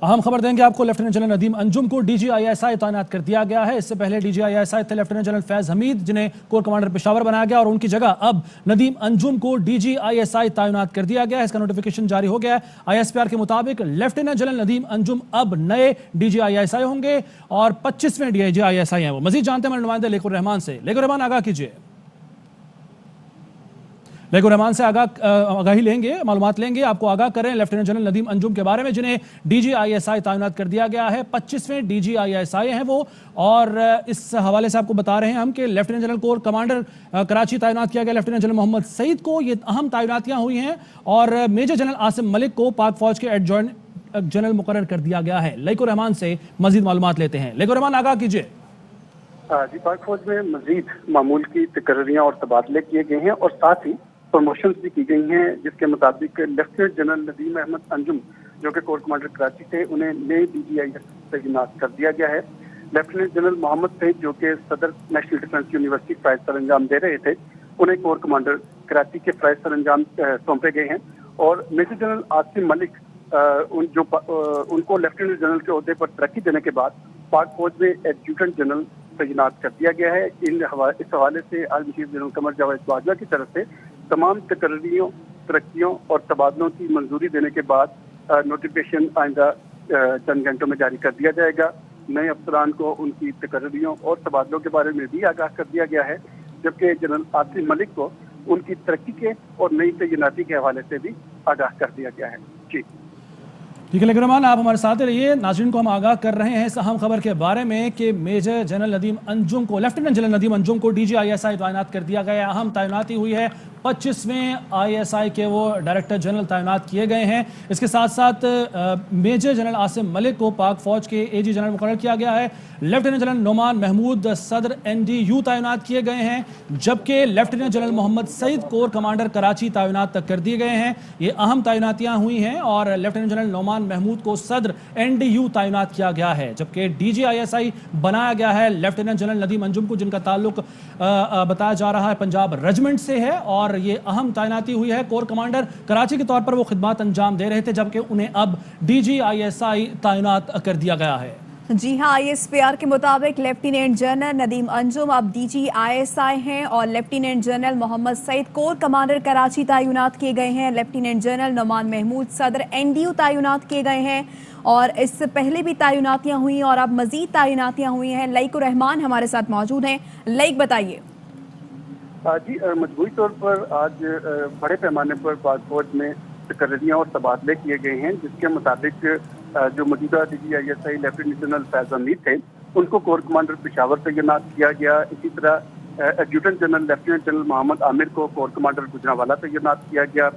अहम खबर देंगे आपको। लेफ्टिनेंट जनरल नदीम अंजुम को DGISI तैनात कर दिया गया है। इससे पहले DGISI थे लेफ्टिनेंट जनरल फैज हमीद, जिन्हें कोर कमांडर पेशावर बनाया गया, और उनकी जगह अब नदीम अंजुम को DGISI तैनात कर दिया गया है। इसका नोटिफिकेशन जारी हो गया है। ISPR के मुताबिक लेफ्टिनेंट जनरल नदीम अंजुम अब नए DGISI होंगे और 25वें DGISI हैं वो। मजीद जानते हैं हमारे नुमाइंदे लेकुर रहमान से। लेकुर रहमान, आगाह कीजिए। लेकुर रहमान से आगाही लेंगे, मालूमात लेंगे। आपको आगाह करें लेफ्टिनेंट जनरल नदीम अंजुम के बारे में, जिन्हें DGISI तैनात कर दिया गया है। 25वें DGISI हैं वो, और इस हवाले से आपको बता रहे हैं हम कि lieutenant general core commander Karachi तैनात किया गया लेफ्टिनेंट जनरल मोहम्मद सईद को। ये अहम तैनातियां हुई हैं, और मेजर जनरल आसिम मलिक को पाक फौज के एडजॉइंट जनरल मुकर्रर कर दिया गया है। लेकुर रहमान से मजीद मालूमात लेते हैं। लेकुर रहमान, आगाह कीजिए। जी, पाक फौज में मजीद मामूल की तकर्रियां और तबादले किए गए हैं, और साथ ही प्रमोशंस भी की गई हैं, जिसके मुताबिक लेफ्टिनेंट जनरल नदीम अहमद अंजुम, जो कि कोर कमांडर कराची थे, उन्हें नए DGIS तैनात कर दिया गया है। लेफ्टिनेंट जनरल मोहम्मद सईद, जो कि सदर national defence university fries sir अंजाम दे रहे थे, उन्हें कोर कमांडर कराची के फ्राइज सर अंजाम सौंपे गए हैं। और मेजर जनरल आसिम मलिक उनको लेफ्टिनेंट जनरल के ओहदे पर तरक्की देने के बाद पाक फौज में एडजुटेंट जनरल तैनात कर दिया गया है। इस हवाले से army chief general Qamar Javed Bajwa की तरफ से तमाम तकर्रियों, तरक्कियों और तबादलों की मंजूरी देने के बाद नोटिफिकेशन आइंदा चंद घंटों में जारी कर दिया जाएगा। नए अफसरान को उनकी तकर्रियों और तबादलों के बारे में भी आगाह कर दिया गया है, जबकि जनरल आसिम मलिक को उनकी तरक्की के और नई तैनाती के हवाले से भी आगाह कर दिया गया है। जी ठीक है लेकुर रहमान, आप हमारे साथ रहिए। नाज़रीन को हम आगाह कर रहे हैं इस अहम खबर के बारे में कि मेजर जनरल नदीम अंजुम को, लेफ्टिनेंट जनरल नदीम अंजुम को DGISI तैनात कर दिया गया है। अहम तैनाती हुई है। 25वें ISI के वो डायरेक्टर जनरल तैनात किए गए हैं। इसके साथ साथ मेजर जनरल आसिम मलिक को पाक फौज के AG जनरल मुकर्रर किया गया है। लेफ्टिनेंट जनरल नोमान महमूद सदर NDU तैनात किए गए हैं, जबकि lieutenant general Mohammad Saeed corps commander Karachi तैनात कर दिए गए हैं। ये अहम तैनातियां हुई हैं, और लेफ्टिनेंट जनरल नोमान महमूद को सदर NDU तैनात किया गया है, जबकि DGISI बनाया गया है लेफ्टिनेंट जनरल नदीम अंजुम को, जिनका ताल्लुक बताया जा रहा है पंजाब रेजिमेंट से है। और ये अहम तैनाती हुई है। कोर कमांडर कराची के तौर पर वो खिदमत अंजाम दे रहे थे, जबकि उन्हें अब DGISI तैनात कर दिया गया है। जी हाँ, ISPR के मुताबिक लेफ्टिनेंट जनरल नदीम अंजुम अब DGISI हैं, और lieutenant general Mohammad Saeed corps commander Karachi तैनात किए गए हैं। लेफ्टिनेंट जनरल नोमान महमूद सदर NDU तैनात किए गए हैं, और इससे पहले भी तैनातियां हुई और अब मजीद तैनातियां हुई हैं। लेकुर रहमान हमारे साथ मौजूद हैं। लेक, बताइए। जी, मजबूरी तौर पर आज बड़े पैमाने पर पाक फौज में तकर्रियां और तबादले किए गए हैं, जिसके मुताबिक जो मौजूदा DGISI lieutenant general Faiz Hamid थे, उनको कोर कमांडर पेशावर तैनात किया गया। इसी तरह adjutant general lieutenant general Mohammad Aamir को कोर कमांडर गुजरांवाला तैनात किया गया।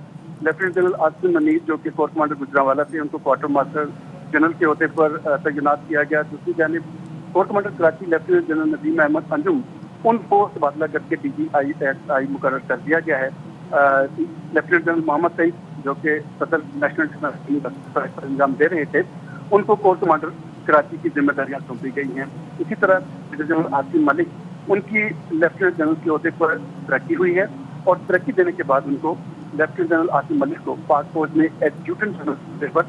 लेफ्टिनेंट जनरल आसिम मनीर, जो कि कोर कमांडर गुजरांवाला थे, उनको क्वार्टर मास्टर जनरल के ओहदे पर तैनात किया गया। दूसरी जानिब corps commander Karachi lieutenant general Nadeem Ahmad Anjum, उनको तबादला करके DGISI मुकर्रर कर दिया गया है। लेफ्टिनेंट जनरल मोहम्मद सईद, जो कि सदर नेशनल डिफेंस अंजाम दे रहे थे, उनको कोर कमांडर कराची की जिम्मेदारियां सौंपी गई हैं। इसी तरह जनरल आसिम मलिक, उनकी लेफ्टिनेंट जनरल के ओहदे पर तरक्की हुई है, और तरक्की देने के बाद उनको लेफ्टिनेंट जनरल आसिम मलिक को पाक फौज में एडजुटेंट जनरल पर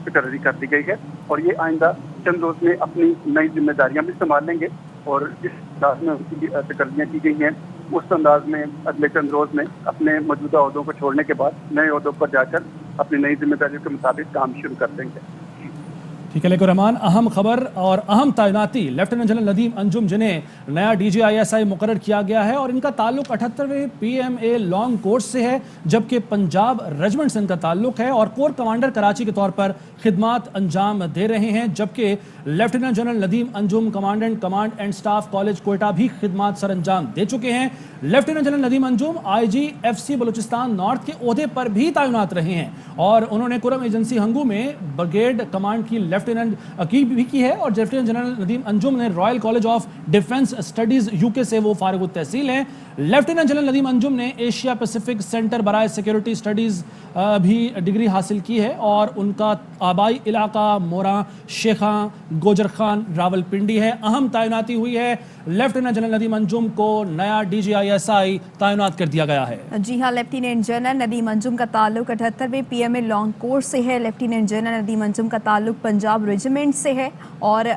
तकर्री कर दी गई है। और ये आइंदा चंद रोज में अपनी नई जिम्मेदारियां भी संभाल लेंगे, और जिस अंदाज में उनकी तकर्रियां की गई हैं, उस अंदाज में अगले चंद रोज में अपने मौजूदा ओहदों को छोड़ने के बाद नए ओहदों पर जाकर अपनी नई जिम्मेदारियों के मुताबिक काम शुरू कर देंगे। ठीक है लेकुर रहमान, अहम खबर और अहम तैनाती लेफ्टिनेंट जनरल नदीम अंजुम, जिन्हें नया DGISI मुकर्रर किया गया है, और इनका ताल्लुक 78वें PMA लॉन्ग कोर्स से है, जबकि पंजाब रेजिमेंट से इनका ताल्लुक है, और कोर कमांडर कराची के तौर पर खिदमत अंजाम दे रहे हैं। जबकि lieutenant general Nadeem Anjum commandant command and staff college Quetta भी खिदमत सर अंजाम दे चुके हैं। Lieutenant general Nadeem Anjum IGFC Balochistan north के ओहदे पर भी तैनात रहे हैं, और उन्होंने कुरम एजेंसी हंगू में ब्रिगेड कमांड की लेफ्टिनेंट भी की है। और लेफ्टिनेंट जनरल नदीम अंजुम ने royal college of defence studies UK से वो फारिग तहसील हैं। लेफ्टिनेंट जनरल नदीम अंजुम ने एशिया पैसिफिक सेंटर बराए सिक्योरिटी स्टडीज़ भी डिग्री हासिल की है और उनका आबाई इलाका मोरा शेखा गोजर खान रावलपिंडी है। अहम तैनाती हुई है। लेफ्टिनेंट जनरल नदीम अंजुम को नया DGISI तैनात कर दिया गया है। जी हाँ, लेफ्टिनेंट जनरल नदीम अंजुम का ताल्लुक 78वें PMA लॉन्ग कोर्स से है। लेफ्टिनेंट जनरल नदीम अंजुम का ताल्लुक पंजाब रेजिमेंट से है और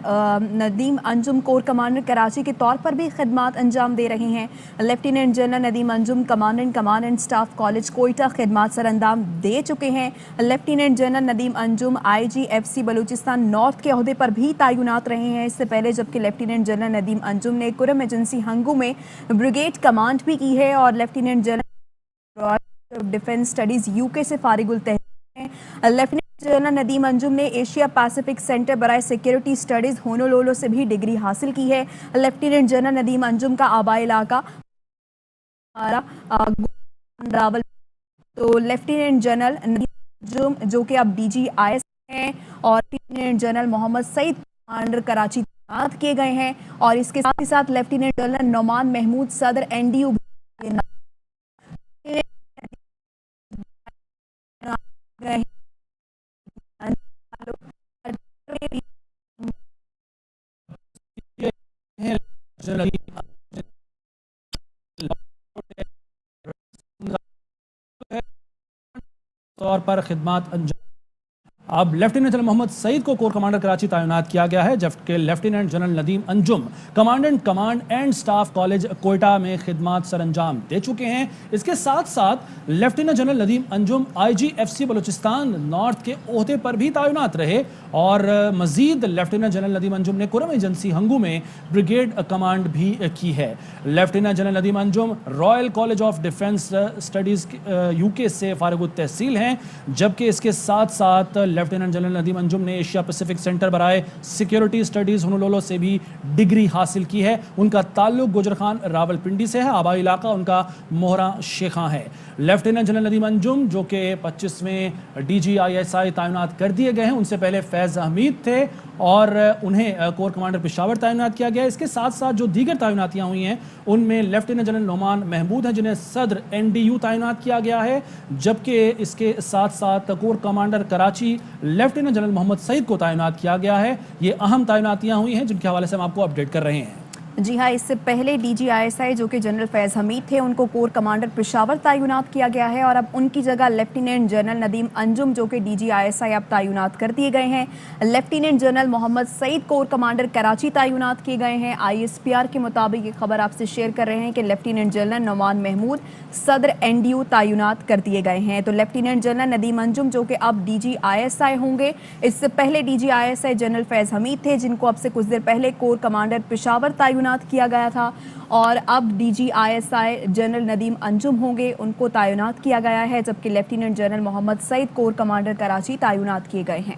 नदीम अंजुम कोर कमांडर कराची के तौर पर भी खिदमात अंजाम दे रहे हैं। Lieutenant general Nadeem Anjum commandant command and staff college Quetta खिदमात सर अंजाम दे चुके हैं। Lieutenant general Nadeem Anjum IGFC Balochistan north के ओहदे पर भी तैनात रहे हैं इससे पहले, जबकि लेफ्टिनेंट जनरल नदीम अंजुम ने कुरम एजेंसी हंगू में ब्रिगेड कमांड भी की है और lieutenant general defence studies UK से फारिगुल तहसील हैं। लेफ्टिनेंट जनरल नदीम अंजुम ने एशिया पैसिफिक सेंटर बराए सिक्योरिटी स्टडीज होनोलुलु से भी डिग्री हासिल की है। लेफ्टिनेंट जनरल नदीम अंजुम का आबाई इलाका रावल। तो लेफ्टिनेंट जनरल नदीम अंजुम जो कि अब DGIS हैं और lieutenant general Mohammad Saeed commander Karachi तैनात किए गए हैं और इसके साथ ही साथ लेफ्टिनेंट जनरल नोमान महमूद सदर NDU तौर पर खिदमत अंजाम। अब लेफ्टिनेंट जनरल मोहम्मद सईद को कोर कमांडर कराची तैनात किया गया है, जबकि lieutenant general Nadeem Anjum commandant command and staff college Quetta में खिदमत सर अंजाम दे चुके हैं। इसके साथ साथ lieutenant general Nadeem Anjum IGFC Balochistan north के ओहदे पर भी तैनात रहे और मजीद लेफ्टिनेंट जनरल नदीम अंजुम ने कुरम एजेंसी हंगू में ब्रिगेड कमांड भी की है। Lieutenant general Nadeem Anjum royal college of defence studies UK से फारिगुल तहसील हैं, जबकि इसके साथ साथ लेफ्टिनेंट जनरल नदीम अंजुम ने एशिया पैसिफिक सेंटर बराए सिक्योरिटी स्टडीज़ होनोलुलु से भी डिग्री हासिल की है। उनका ताल्लुक गुजर खान रावलपिंडी से है। आबाई इलाका उनका मोहरा शेखा है। लेफ्टिनेंट जनरल नदीम अंजुम जो कि 25वें DGISI तैनात कर दिए गए हैं, उनसे पहले फैज़ हमीद थे और उन्हें कोर कमांडर पेशावर तैनात किया गया। इसके साथ साथ जो दीगर तैनातियाँ हुई हैं उनमें लेफ्टिनेंट जनरल नोमान महमूद हैं जिन्हें सदर NDU तैनात किया गया है, जबकि इसके साथ साथ corps commander Karachi lieutenant general Mohammad Saeed को तैनात किया गया है। ये अहम तैनातियाँ हुई हैं जिनके हवाले से हम आपको अपडेट कर रहे हैं। जी हाँ, इससे पहले DGISI जो कि जनरल फैज़ हमीद थे उनको कोर कमांडर पेशावर तैनात किया गया है और अब उनकी जगह लेफ्टिनेंट जनरल नदीम अंजुम जो कि DGISI अब तैनात कर दिए गए हैं। Lieutenant general Mohammad Saeed corps commander Karachi तैनात किए गए हैं। ISPR के मुताबिक ये खबर आपसे शेयर कर रहे हैं कि लेफ्टिनेंट जनरल नोमान महमूद सदर NDU तैनात कर दिए गए हैं। तो लेफ्टिनेंट जनरल नदीम अंजुम जो कि अब DGISI होंगे, इससे पहले DGISI जनरल फैज़ हमीद थे जिनको अब से कुछ देर पहले कोर कमांडर पेशावर तैनात किया गया था और अब DGISI जनरल नदीम अंजुम होंगे, उनको तैनात किया गया है, जबकि lieutenant general Mohammad Saeed corps commander Karachi तैनात किए गए हैं।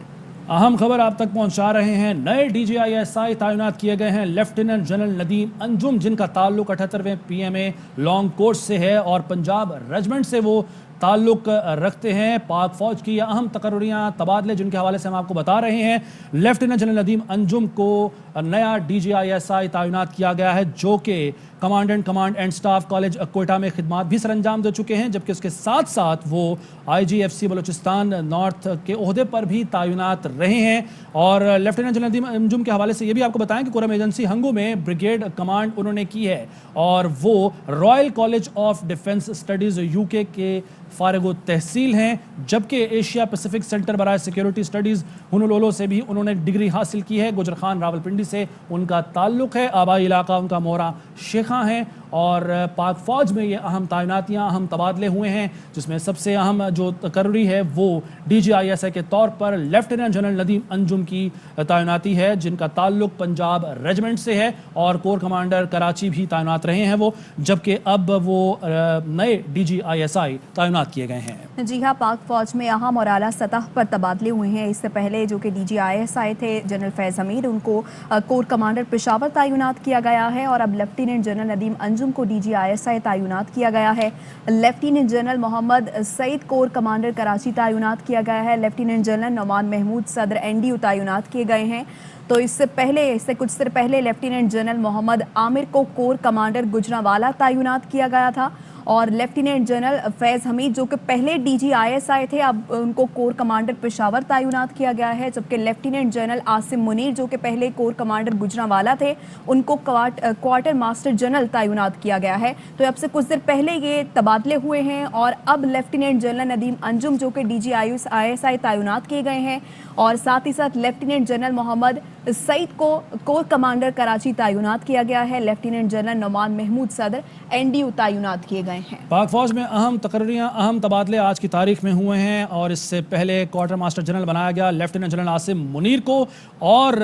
अहम खबर आप तक पहुंचा रहे हैं। नए DGISI तैनात किए गए हैं लेफ्टिनेंट जनरल नदीम अंजुम जिनका ताल्लुक 78वें PMA लॉन्ग कोर्स से है और पंजाब रेजिमेंट से वो ताल्लुक रखते हैं। पाक फौज की अहम तकर्रियाँ तबादले जिनके हवाले से हम आपको बता रहे हैं। लेफ्टिनेंट जनरल नदीम अंजुम को नया DGISI तैनात किया गया है जो कि commandant command and staff college Quetta में खिदमत भी सर अंजाम दे चुके हैं, जबकि उसके साथ साथ वो IGFC बलूचिस्तान नॉर्थ के ओहदे पर भी तैनात रहे हैं। और लेफ्टिनेंट जनरल नदीम अंजुम के हवाले से ये भी आपको बताएं कि कुरम एजेंसी हंगू में ब्रिगेड कमांड उन्होंने की है और वो royal college of defence studies UK के फारिगो तहसील हैं, जबकि एशिया पैसिफिक सेंटर बराए सिक्योरिटी स्टडीज़ होनोलुलु से भी उन्होंने डिग्री हासिल की है। गुजर खान रावलपिंडी से उनका ताल्लुक है। आबाई इलाका उनका मोहरा शेखा हैं और पाक फौज में ये अहम तैनातियाँ अहम तबादले हुए हैं, जिसमें सबसे अहम जो तकर्री है वो DGISI के तौर पर लेफ्टिनेंट जनरल नदीम अंजुम की तैनाती है जिनका ताल्लुक पंजाब रेजिमेंट से है और कोर कमांडर कराची भी तैनात रहे हैं वो, जबकि अब वो नए DGISI तैनात किए गए हैं। जी हाँ, पाक फौज में अहम और आला सतह पर तबादले हुए हैं। इससे पहले जो कि DGISI थे जनरल फैज़ हमीद, उनको कोर कमांडर पेशावर तैनात किया गया है और अब लेफ्टिनेंट जनरल नदीम अंजुम अंजुम को DGISI तैनात किया गया है। Lieutenant general Mohammad Saeed corps commander Karachi तैनात किया गया है। लेफ्टिनेंट जनरल नोमान महमूद सदर NDU तैनात किए गए हैं। तो इससे कुछ देर पहले लेफ्टिनेंट जनरल मोहम्मद आमिर को कोर कमांडर गुजरांवाला तैनात किया गया था और लेफ्टिनेंट जनरल फैज़ हमीद जो कि पहले DGISI थे, अब उनको कोर कमांडर पेशावर तैनात किया गया है। जबकि लेफ्टिनेंट जनरल आसिम मुनीर जो कि पहले कोर कमांडर गुजरांवाला थे, उनको क्वार्टर मास्टर जनरल तैनात किया गया है। तो अब से कुछ देर पहले ये तबादले हुए हैं और अब लेफ्टिनेंट जनरल नदीम अंजुम जो कि DGISI तैनात किए गए हैं और साथ ही साथ लेफ्टिनेंट जनरल मोहम्मद सईद को कोर कमांडर कराची तैनात किया गया है। लेफ्टिनेंट जनरल नोमान महमूद सदर NDU तैनात किए गए हैं। पाक फौज में अहम तकर्रियां, अहम तबादले आज की तारीख में हुए हैं और इससे पहले क्वार्टर मास्टर जनरल बनाया गया लेफ्टिनेंट जनरल आसिम मुनीर को और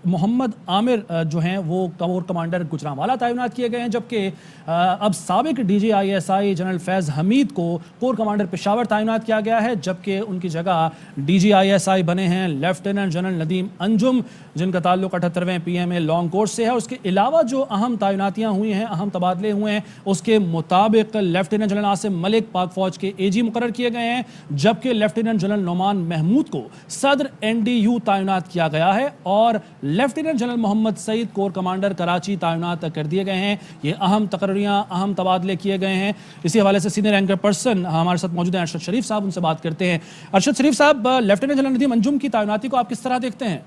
मोहम्मद आमिर जो हैं वो कोर कमांडर गुजरांवाला तैनात किए गए हैं। जबकि अब साबिक DGISI जनरल फैज़ हमीद को कोर कमांडर पेशावर तैनात किया गया है, जबकि उनकी जगह DGISI बने हैं लेफ्टिनेंट जनरल नदीम अंजुम, जिनका ताल्लुक 78वें PMA लॉन्ग कोर्स से है। उसके अलावा जो अहम तैनातियां हुई हैं, अहम तबादले हुए हैं, उसके मुताबिक लेफ्टिनेंट जनरल आसिम मलिक पाक फौज के AG मुकर्रर किए गए हैं, जबकि लेफ्टिनेंट जनरल नोमान महमूद को सदर NDU तैनात किया गया है और lieutenant general Mohammad Saeed corps commander Karachi तैनात कर दिए गए हैं। ये अहम तकर्रियां, अहम तबादले किए गए हैं। इसी हवाले से सीनियर एंकर पर्सन हमारे साथ मौजूद हैं अरशद शरीफ साहब, उनसे बात करते हैं। अरशद शरीफ साहब, लेफ्टिनेंट जनरल नदीम अंजुम की तैनाती को आप किस तरह देखते हैं?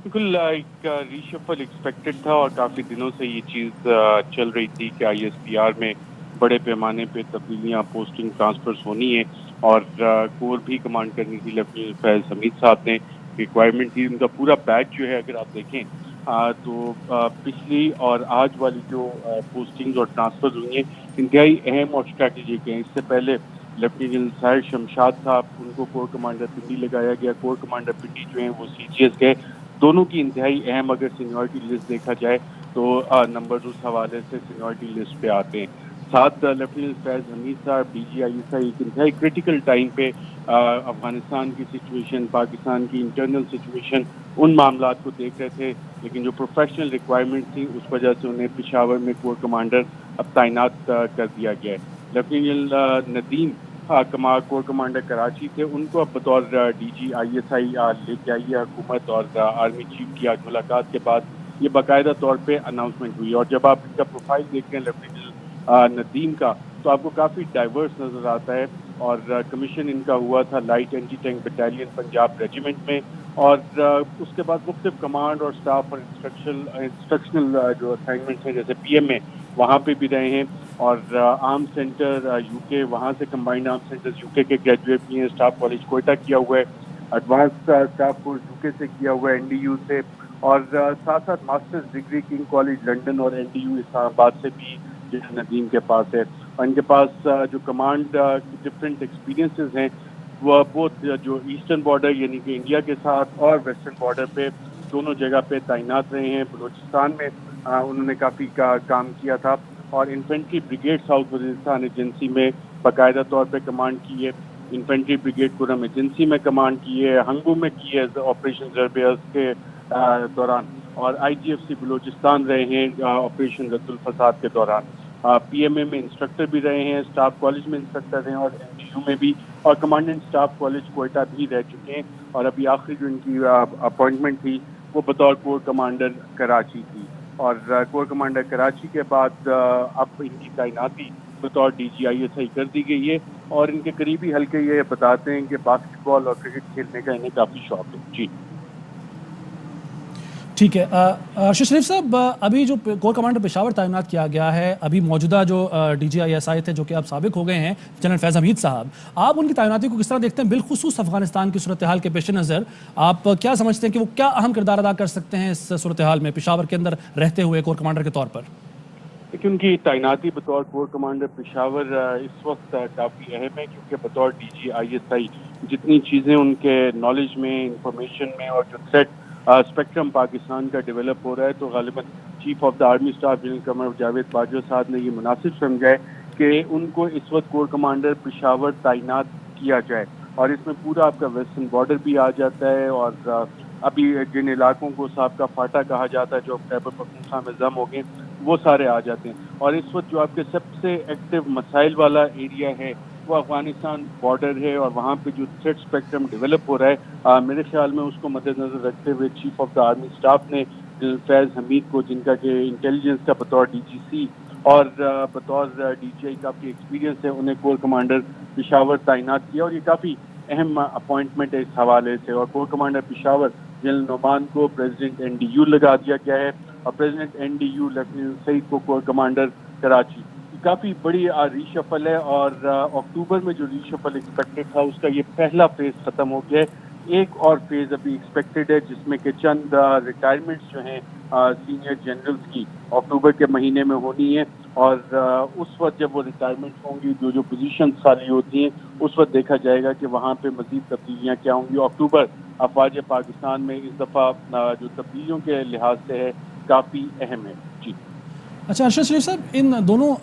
बिल्कुल एक रीशफल एक्सपेक्टेड था और काफ़ी दिनों से ये चीज़ चल रही थी कि ISPR में बड़े पैमाने पे तब्दीलियाँ, पोस्टिंग, ट्रांसफर्स होनी है और कोर भी कमांड करनी थी। लेफ्टिनेंट फैज़ हमीद साहब ने रिक्वायरमेंट थी, उनका पूरा बैच जो है अगर आप देखें तो पिछली और आज वाली जो पोस्टिंग्स और ट्रांसफर्स हुई हैं इंतहाई अहम और स्ट्रैटेजिक हैं। इससे पहले लेफ्टिनेंट साहिर शमशाद साहब, उनको कोर कमांडर पिंडी लगाया गया। कोर कमांडर पिंडी जो हैं वो CGS गए। दोनों की इंतहाई अहम अगर सीनियरिटी लिस्ट देखा जाए तो नंबर उस हवाले से सीनियरिटी लिस्ट पे आते हैं। साथ लेफ्टिनेंट फैज़ हमीद साहब DGISI एक इंतहाई क्रिटिकल टाइम पे अफगानिस्तान की सिचुएशन, पाकिस्तान की इंटरनल सिचुएशन, उन मामलात को देख रहे थे, लेकिन जो प्रोफेशनल रिक्वायरमेंट थी उस वजह से उन्हें पेशावर में कोर कमांडर अब तैनात कर दिया गया है। Lieutenant Nadeem core commander Karachi थे, उनको अब बतौर DGISI लेके आई है हुकूमत और आर्मी चीफ की आज मुलाकात के बाद ये बाकायदा तौर पे अनाउंसमेंट हुई। और जब आप इनका प्रोफाइल देखते हैं लेफ्टिनेंट नदीम का, तो आपको काफ़ी डाइवर्स नज़र आता है और कमीशन इनका हुआ था light anti tank battalion Punjab regiment में और उसके बाद मुख्तलिफ कमांड और स्टाफ और इंस्ट्रक्शनल जो असाइनमेंट्स हैं जैसे PMA वहाँ पे भी रहे हैं और आर्म सेंटर UK, वहाँ से कंबाइंड आर्म सेंटर्स UK के ग्रेजुएट भी हैं। स्टाफ कॉलेज कोयटा किया हुआ है, एडवांस स्टाफ कोर्स UK से किया हुआ है, NDU से, और साथ साथ masters degree king college London और NDU इस्लामाबाद से भी जनरल नदीम के पास है। और इनके पास जो कमांड डिफरेंट एक्सपीरियंसेस हैं वो बहुत जो ईस्टर्न बॉर्डर यानी कि इंडिया के साथ और वेस्टर्न बॉर्डर पे दोनों जगह पे तैनात रहे हैं। बलूचिस्तान में उन्होंने काफ़ी काम किया था और infantry brigade south Waziristan agency में बाकायदा तौर पे कमांड की है। इन्फेंट्री ब्रिगेड कुरम एजेंसी में कमांड की है, हंगू में की है ऑपरेशन जरबेज के दौरान, और IGFC बलूचिस्तान रहे हैं ऑपरेशन रद्दुल फसाद के दौरान। PMA में इंस्ट्रक्टर भी रहे हैं, स्टाफ कॉलेज में इंस्ट्रक्टर रहे हैं और NDU में भी, और कमांडेंट स्टाफ कॉलेज कोयटा भी रह चुके हैं। और अभी आखिरी जो इनकी अपॉइंटमेंट थी वो बतौर कोर कमांडर कराची थी और कोर कमांडर कराची के बाद अब इनकी तैनाती बतौर DGISI कर दी गई है। और इनके करीबी हल्के ये बताते हैं कि बास्केटबॉल और क्रिकेट खेलने का इन्हें काफ़ी शौक है। जी ठीक है। अरशद शरीफ साहब, अभी जो कोर कमांडर पेशावर तैनात किया गया है, अभी मौजूदा जो DGISI थे जो कि अब साबिक हो गए हैं जनरल फैज़ हमीद साहब, आप उनकी तैनाती को किस तरह देखते हैं? बिलखुसूस अफगानिस्तान की सूरत हाल के पेश नज़र आप क्या समझते हैं कि वो क्या अहम किरदार अदा कर सकते हैं इस सूरत हाल में पेशावर के अंदर रहते हुए कोर कमांडर के तौर पर? देखिए, उनकी तैनाती बतौर कोर कमांडर पेशावर इस वक्त काफ़ी अहम है क्योंकि बतौर DGISI जितनी चीज़ें उनके नॉलेज में, इंफॉर्मेशन में और जो थ्रेट स्पेक्ट्रम पाकिस्तान का डेवलप हो रहा है, तो गालिबन chief of the army staff general Qamar Javed Bajwa साहब ने ये मुनासिब समझा है कि उनको इस वक्त कोर कमांडर पेशावर तैनात किया जाए। और इसमें पूरा आपका वेस्टर्न बॉर्डर भी आ जाता है और अभी जिन इलाकों को साबका फाटा कहा जाता है जो खैबर पख्तूनख्वा में जम हो गए, وہ سارے آ جاتے ہیں. اور اس وقت جو آپ کے سب سے ایکٹیو مسائل والا ایریا ہے وہ افغانستان بارڈر ہے, اور وہاں پہ جو تھریٹ اسپیکٹرم ڈیولپ ہو رہا ہے, میرے خیال میں اس کو مد نظر رکھتے ہوئے chief of the army staff نے فیض حمید کو, جن کا کہ انٹیلیجنس کا بطور ڈی جی سی اور بطور ڈی جی آئی کافی ایکسپیرینس ہے, انہیں کور کمانڈر پشاور تعینات کیا, اور یہ کافی اہم اپوائنٹمنٹ ہے اس حوالے سے. اور corps commander Peshawar general Nauman کو پریزیڈنٹ این ڈی یو لگا دیا گیا ہے, اور president N D U lieutenant Saeed کو کور کمانڈر کراچی. کافی بڑی ریشفل ہے, اور اکتوبر میں جو ریشفل ایکسپیکٹڈ تھا اس کا یہ پہلا فیز ختم ہو گیا ہے. ایک اور فیز ابھی ایکسپیکٹڈ ہے جس میں کہ چند ریٹائرمنٹس جو ہیں سینئر جنرلز کی اکتوبر کے مہینے میں ہونی ہے, اور اس وقت جب وہ ریٹائرمنٹ ہوں گی, جو پوزیشنز خالی ہوتی ہیں, اس وقت دیکھا جائے گا کہ وہاں پہ مزید تبدیلیاں کیا ہوں گی. اکتوبر افواج پاکستان میں اس دفعہ جو تبدیلیوں کے لحاظ سے ہے کافی اہم ہے. جی اچھا ارشد شریف صاحب, ان دونوں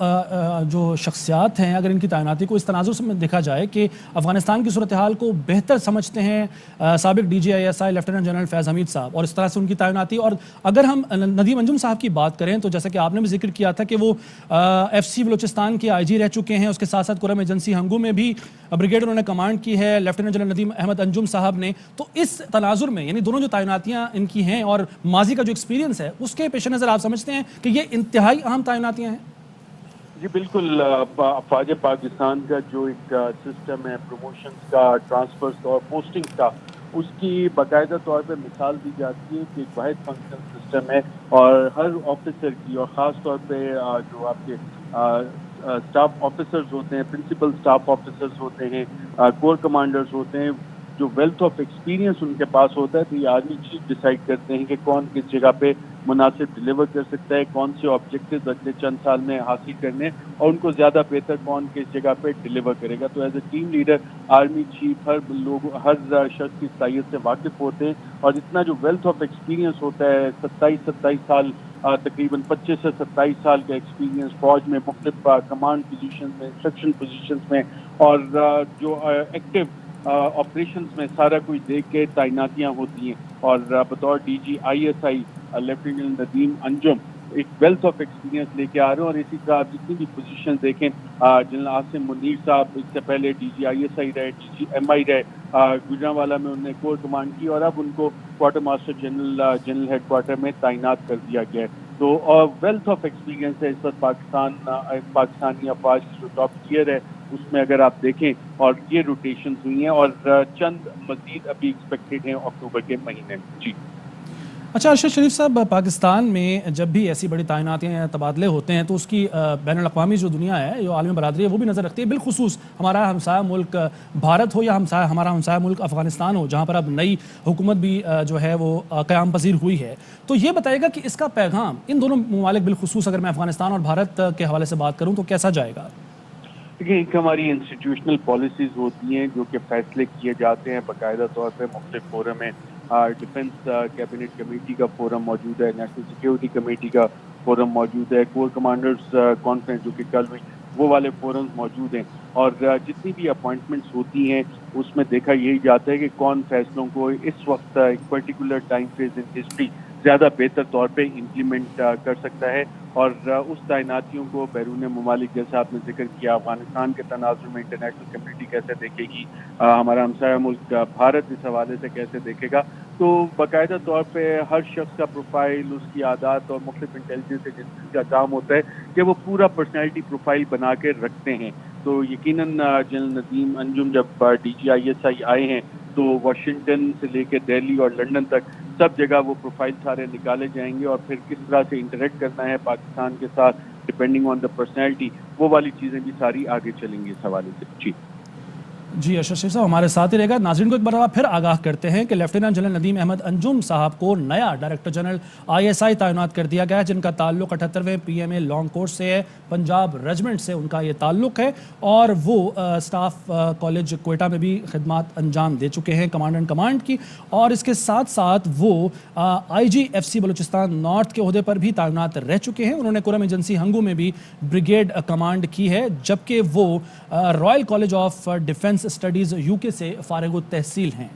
جو شخصیات ہیں, اگر ان کی تعیناتی کو اس تناظر سے دیکھا جائے کہ افغانستان کی صورتحال کو بہتر سمجھتے ہیں سابق D G I S I lieutenant general Faiz Hameed صاحب, اور اس طرح سے ان کی تعیناتی, اور اگر ہم ندیم انجم صاحب کی بات کریں تو جیسا کہ آپ نے بھی ذکر کیا تھا کہ وہ ایف سی بلوچستان کے آئی جی رہ چکے ہیں, اس کے ساتھ ساتھ قرم ایجنسی ہنگو میں بھی بریگیڈ انہوں نے کمانڈ کی ہے لیفٹیننٹ جنرل ندیم احمد انجم صاحب نے. تو اس تناظر میں یعنی دونوں جو تعیناتیاں ان کی ہیں اور ماضی کا جو ایکسپیرینس ہے اس کے پیش نظر آپ سمجھتے ہیں کہ یہ انتہائی اہم تعیناتیاں ہیں؟ جی بالکل, افواج پاکستان کا جو ایک سسٹم ہے پروموشنز کا, ٹرانسفرز کا اور پوسٹنگ کا, اس کی باقاعدہ طور پہ مثال دی جاتی ہے کہ ایک واحد فنکشن سسٹم ہے, اور ہر آفیسر کی, اور خاص طور پہ جو آپ کے اسٹاف آفیسرز ہوتے ہیں, پرنسپل اسٹاف آفیسرز ہوتے ہیں, کور کمانڈرز ہوتے ہیں, جو ویلتھ آف ایکسپیرینس ان کے پاس ہوتا ہے, تو یہ آرمی چیف ڈیسائیڈ کرتے ہیں کہ کون کس جگہ پہ مناسب ڈیلیور کر سکتا ہے, کون سے آبجیکٹیوز اگلے چند سال میں حاصل کرنے, اور ان کو زیادہ بہتر کون کس جگہ پہ ڈیلیور کرے گا. تو as a team leader army chief ہر شخص کی صلاحیت سے واقف ہوتے ہیں, اور اتنا جو ویلتھ آف ایکسپیرینس ہوتا ہے, 27 سال تقریباً 25 سے 27 سال کا ایکسپیرینس فوج میں مختلف کمانڈ پوزیشنز میں, انسٹرکشن پوزیشنز میں, اور جو ایکٹیو آپریشنز میں سارا کچھ دیکھ کے تعیناتیاں ہوتی ہیں. اور بطور D G I S I lieutenant Nadeem Anjum ایک ویلتھ آف ایکسپیرینس لے کے آ رہے ہیں, اور اسی طرح آپ جتنی بھی پوزیشن دیکھیں, جنرل عاصم منیر صاحب اس سے پہلے ڈی جی آئی ایس آئی رہے, ڈی جی ایم آئی رہے, گجرانوالا میں انہوں نے کور کمانڈ کی, اور اب ان کو quartermaster general headquarter میں تعینات کر دیا گیا ہے. تو ویلتھ آف ایکسپیرینس ہے اس وقت پاکستانی افواج کی جو ٹاپ ٹیئر ہے اس میں اگر آپ دیکھیں, اور یہ روٹیشنز ہوئی ہیں, اور چند مزید ابھی ایکسپیکٹڈ ہیں اکتوبر کے مہینے میں. جی اچھا ارشد شریف صاحب, پاکستان میں جب بھی ایسی بڑی تعیناتیاں یا تبادلے ہوتے ہیں تو اس کی بین الاقوامی جو دنیا ہے, جو عالمی برادری ہے, وہ بھی نظر رکھتی ہے, بالخصوص ہمارا ہمسایہ ملک بھارت ہو یا ہمارا ہمسایہ ملک افغانستان ہو, جہاں پر اب نئی حکومت بھی جو ہے وہ قیام پذیر ہوئی ہے. تو یہ بتائے گا کہ اس کا پیغام ان دونوں ممالک, بالخصوص اگر میں افغانستان اور بھارت کے حوالے سے بات کروں, تو کیسا جائے گا؟ دیکھیں, ایک ہماری انسٹیٹیوشنل پالیسیز ہوتی ہیں جو کہ فیصلے کیے جاتے ہیں باقاعدہ طور پہ مختلف فورم میں. ڈیفنس کیبنٹ کمیٹی کا فورم موجود ہے, نیشنل سیکیورٹی کمیٹی کا فورم موجود ہے, کور کمانڈرز کانفرنس جو کہ کل ہوئی, وہ والے فورمز موجود ہیں. اور جتنی بھی اپوائنٹمنٹس ہوتی ہیں اس میں دیکھا یہی جاتا ہے کہ کون فیصلوں کو اس وقت ایک particular time phase in history زیادہ بہتر طور پہ امپلیمنٹ کر سکتا ہے. اور اس تعیناتیوں کو بیرون ممالک, جیسا آپ نے ذکر کیا, افغانستان کے تناظر میں انٹرنیشنل کمیونٹی کیسے دیکھے گی, ہمارا ہمسایہ ملک بھارت اس حوالے سے کیسے دیکھے گا. تو باقاعدہ طور پہ ہر شخص کا پروفائل, اس کی عادات اور مختلف انٹیلیجنس ایجنسیز کا کام ہوتا ہے کہ وہ پورا پرسنالٹی پروفائل بنا کے رکھتے ہیں. تو یقیناً جنرل ندیم انجم جب ڈی جی آئی ایس آئی آئے ہیں تو واشنگٹن سے لے کے دہلی اور لنڈن تک سب جگہ وہ پروفائل سارے نکالے جائیں گے, اور پھر کس طرح سے انٹریکٹ کرنا ہے پاکستان کے ساتھ ڈپینڈنگ آن دا پرسنالٹی, وہ والی چیزیں بھی ساری آگے چلیں گی اس حوالے سے. جی ارشد شریف صاحب ہمارے ساتھ ہی رہے گا. ناظرین کو ایک بار پھر آگاہ کرتے ہیں کہ لیفٹیننٹ جنرل ندیم احمد انجم صاحب کو نیا director general I S I تعینات کر دیا گیا ہے, جن کا تعلق 78ویں P M A long course سے ہے, پنجاب ریجمنٹ سے ان کا یہ تعلق ہے, اور وہ اسٹاف کالج کوئٹہ میں بھی خدمات انجام دے چکے ہیں کمانڈ اینڈ کمانڈ کی, اور اس کے ساتھ ساتھ وہ آئی جی ایف سی بلوچستان نارتھ کے عہدے پر بھی تعینات رہ چکے ہیں. انہوں نے قرم ایجنسی ہنگو میں بھی بریگیڈ کمانڈ کی ہے, جبکہ وہ Royal college of defence studies you کے سے فارغ التحصیل ہیں.